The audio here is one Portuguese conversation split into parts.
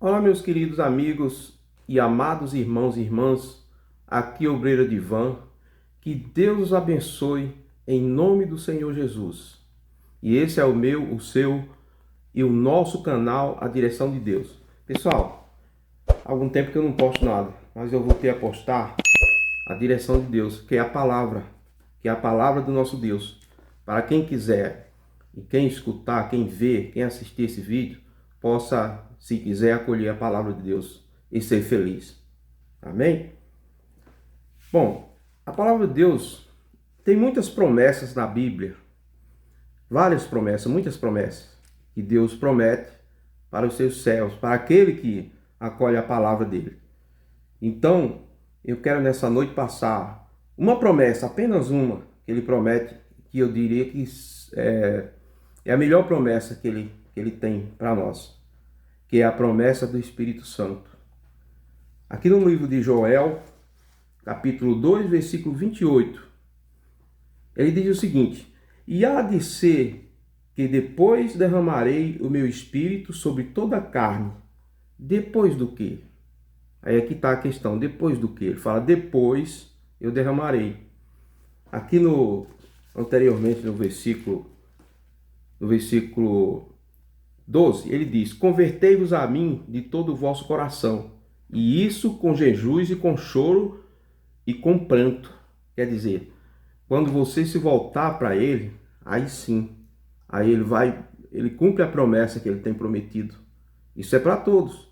Olá, meus queridos amigos e amados irmãos e irmãs, aqui é o Obreiro de Van. Que Deus os abençoe em nome do Senhor Jesus. E esse é o meu, o seu e o nosso canal, A Direção de Deus. Pessoal, há algum tempo que eu não posto nada, mas eu voltei a postar a direção de Deus, que é a palavra, do nosso Deus. Para quem quiser e quem escutar, quem ver, quem assistir esse vídeo, possa, se quiser, acolher a palavra de Deus e ser feliz. Amém? Bom, a palavra de Deus tem muitas promessas na Bíblia. Várias promessas, muitas promessas que Deus promete para os seus servos, para aquele que acolhe a palavra dele. Então, eu quero nessa noite passar uma promessa, apenas uma, que ele promete, que eu diria que é a melhor promessa que ele tem para nós, que é a promessa do Espírito Santo. Aqui no livro de Joel, capítulo 2, versículo 28, ele diz o seguinte: E há de ser que depois derramarei o meu espírito sobre toda a carne. Depois do quê? Aí aqui está a questão, depois do quê? Ele fala, depois eu derramarei. Aqui anteriormente no versículo 12, ele diz, convertei-vos a mim de todo o vosso coração, e isso com jejuns e com choro e com pranto. Quer dizer, quando você se voltar para ele, aí sim, aí ele cumpre a promessa que ele tem prometido. Isso é para todos,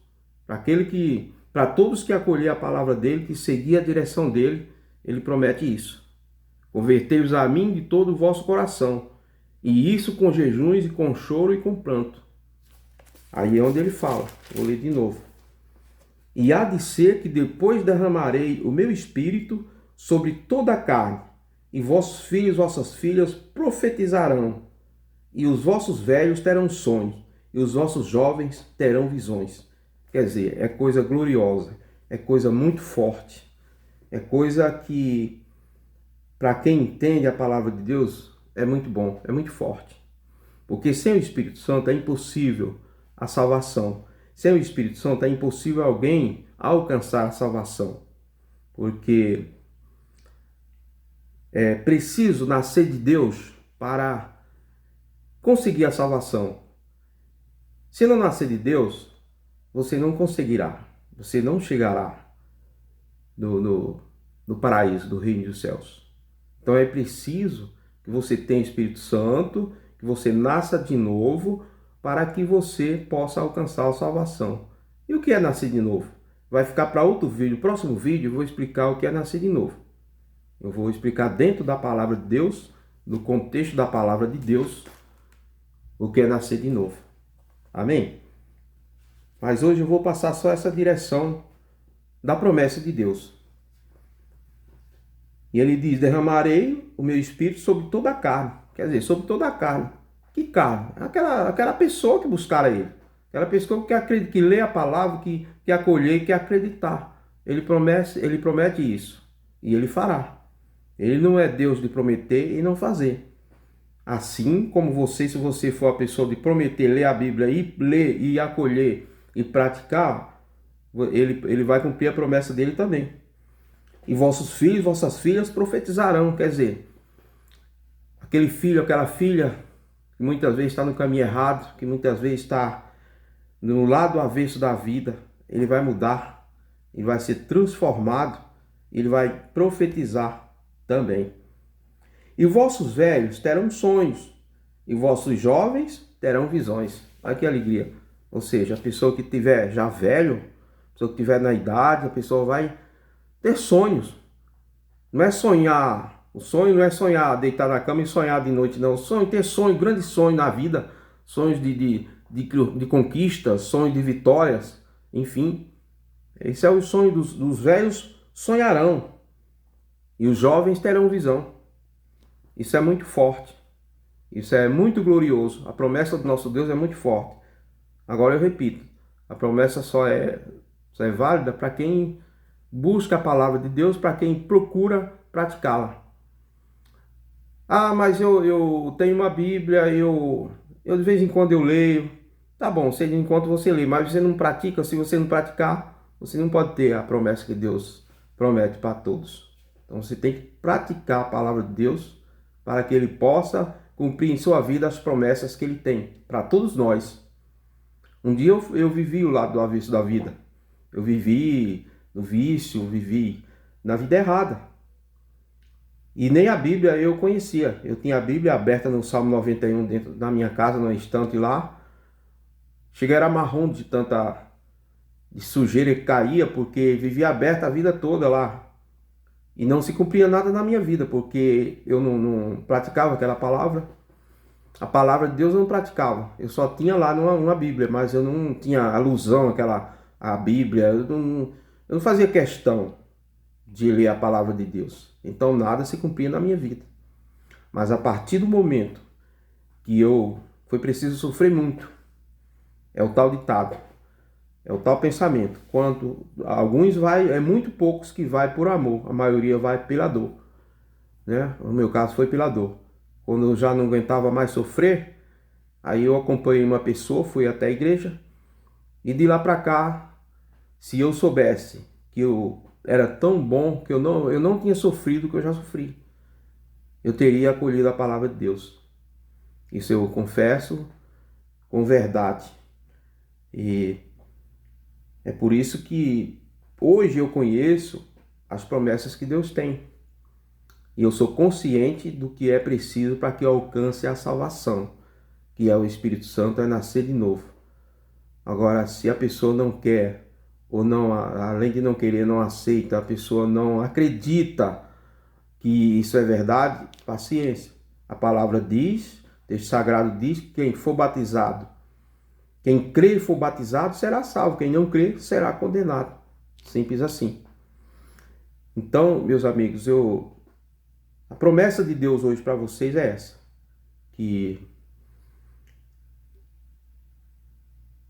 para todos que acolher a palavra dele, que seguir a direção dele, ele promete isso. Convertei-vos a mim de todo o vosso coração, e isso com jejuns e com choro e com pranto. Aí é onde ele fala, vou ler de novo. E há de ser que depois derramarei o meu espírito sobre toda a carne, e vossos filhos e vossas filhas profetizarão, e os vossos velhos terão sonhos, e os vossos jovens terão visões. Quer dizer, é coisa gloriosa, é coisa muito forte, é coisa que, para quem entende a palavra de Deus, é muito bom, é muito forte. Porque sem o Espírito Santo é impossível a salvação. Sem o Espírito Santo é impossível alguém alcançar a salvação. Porque é preciso nascer de Deus para conseguir a salvação. Se não nascer de Deus, você não conseguirá, você não chegará no paraíso, do reino dos céus. Então é preciso que você tenha o Espírito Santo, que você nasça de novo, para que você possa alcançar a salvação. E o que é nascer de novo? Vai ficar para outro vídeo. No próximo vídeo eu vou explicar o que é nascer de novo. Eu vou explicar dentro da palavra de Deus, no contexto da palavra de Deus, o que é nascer de novo. Amém? Mas hoje eu vou passar só essa direção da promessa de Deus. E ele diz, derramarei o meu espírito sobre toda a carne. Quer dizer, sobre toda a carne. Que carne? Aquela pessoa que buscar ele. Aquela pessoa que lê a palavra, que acolher, que acreditar. Ele promete isso. E ele fará. Ele não é Deus de prometer e não fazer. Assim como você, se você for a pessoa de prometer, ler a Bíblia e ler e acolher e praticar, ele vai cumprir a promessa dele também. E vossos filhos, vossas filhas profetizarão. Quer dizer, aquele filho, aquela filha que muitas vezes está no caminho errado, que muitas vezes está no lado avesso da vida, ele vai mudar, ele vai ser transformado, ele vai profetizar também. E vossos velhos terão sonhos, e vossos jovens terão visões. Olha que alegria. Ou seja, a pessoa que tiver já velho, a pessoa que tiver na idade, a pessoa vai ter sonhos. Não é sonhar, o sonho não é sonhar, deitar na cama e sonhar de noite, não. O sonho, ter sonho, grandes sonhos na vida, sonhos de conquistas, sonhos de vitórias, enfim. Esse é o sonho dos velhos, sonharão. E os jovens terão visão. Isso é muito forte. Isso é muito glorioso. A promessa do nosso Deus é muito forte. Agora eu repito, a promessa só é válida para quem busca a palavra de Deus, para quem procura praticá-la. Ah, mas eu tenho uma Bíblia, eu de vez em quando eu leio. Tá bom, você enquanto você lê, mas você não pratica. Se você não praticar, você não pode ter a promessa que Deus promete para todos. Então você tem que praticar a palavra de Deus para que ele possa cumprir em sua vida as promessas que ele tem para todos nós. Um dia eu vivi o lado do avesso da vida. Eu vivi no vício, vivi na vida errada. E nem a Bíblia eu conhecia. Eu tinha a Bíblia aberta no Salmo 91 dentro da minha casa, na estante lá. Cheguei era marrom de tanta sujeira que caía, porque vivia aberta a vida toda lá. E não se cumpria nada na minha vida, porque eu não praticava aquela palavra. A palavra de Deus eu não praticava. Eu só tinha lá uma Bíblia, mas eu não tinha alusão à Bíblia. Eu não fazia questão de ler a palavra de Deus. Então nada se cumpria na minha vida. Mas a partir do momento que foi preciso sofrer muito, é o tal ditado, é o tal pensamento. Quando alguns é muito poucos que vai por amor, a maioria vai pela dor, né? No meu caso foi pela dor. Quando eu já não aguentava mais sofrer, aí eu acompanhei uma pessoa, fui até a igreja, e de lá para cá, se eu soubesse que eu era tão bom que eu não tinha sofrido o que eu já sofri, eu teria acolhido a palavra de Deus. Isso eu confesso com verdade. E é por isso que hoje eu conheço as promessas que Deus tem. E eu sou consciente do que é preciso para que eu alcance a salvação, que é o Espírito Santo, é nascer de novo. Agora, se a pessoa não quer, ou não, além de não querer, não aceita, a pessoa não acredita que isso é verdade, paciência. A palavra diz, o texto sagrado diz que quem for batizado, quem crer e for batizado será salvo, quem não crer será condenado. Simples assim. Então, meus amigos, a promessa de Deus hoje para vocês é essa, que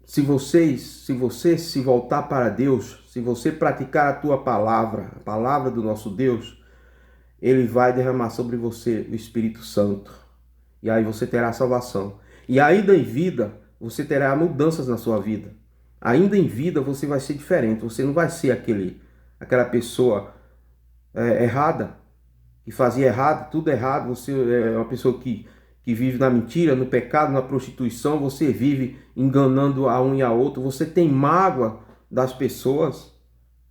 se você se voltar para Deus, se você praticar a tua palavra, a palavra do nosso Deus, ele vai derramar sobre você o Espírito Santo. E aí você terá salvação. E ainda em vida, você terá mudanças na sua vida. Ainda em vida, você vai ser diferente. Você não vai ser aquela pessoa errada, que fazia errado, tudo errado. Você é uma pessoa que vive na mentira, no pecado, na prostituição. Você vive enganando a um e a outro. Você tem mágoa das pessoas,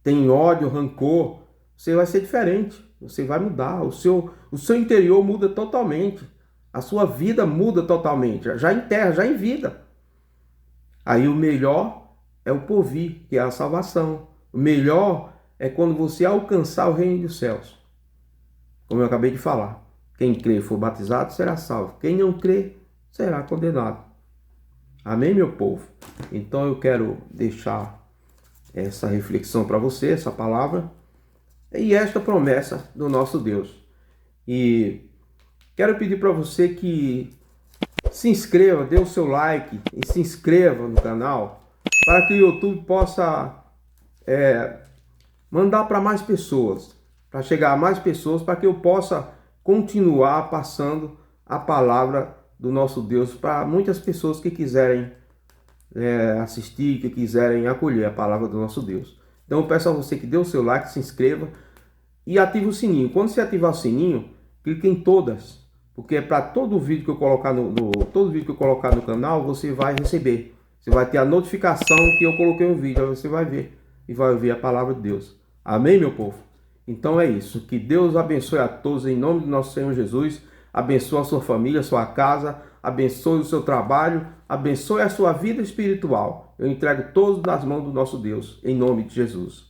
tem ódio, rancor. Você vai ser diferente. Você vai mudar. O seu interior muda totalmente. A sua vida muda totalmente. Já em terra, já em vida. Aí o melhor é o porvir, que é a salvação. O melhor é quando você alcançar o reino dos céus. Como eu acabei de falar. Quem crer e for batizado será salvo. Quem não crer será condenado. Amém, meu povo? Então eu quero deixar essa reflexão para você, essa palavra. E esta promessa do nosso Deus. E quero pedir para você que se inscreva, dê o seu like e se inscreva no canal para que o YouTube possa mandar para mais pessoas, para chegar a mais pessoas, para que eu possa continuar passando a palavra do nosso Deus para muitas pessoas que quiserem assistir, que quiserem acolher a palavra do nosso Deus. Então eu peço a você que dê o seu like, se inscreva e ative o sininho. Quando você ativar o sininho, clique em todas, porque é para todo vídeo que eu colocar todo vídeo que eu colocar no canal, você vai receber. Você vai ter a notificação que eu coloquei um vídeo, aí você vai ver e vai ouvir a palavra de Deus. Amém, meu povo? Então é isso. Que Deus abençoe a todos em nome do nosso Senhor Jesus. Abençoe a sua família, a sua casa, abençoe o seu trabalho, abençoe a sua vida espiritual. Eu entrego todos nas mãos do nosso Deus, em nome de Jesus.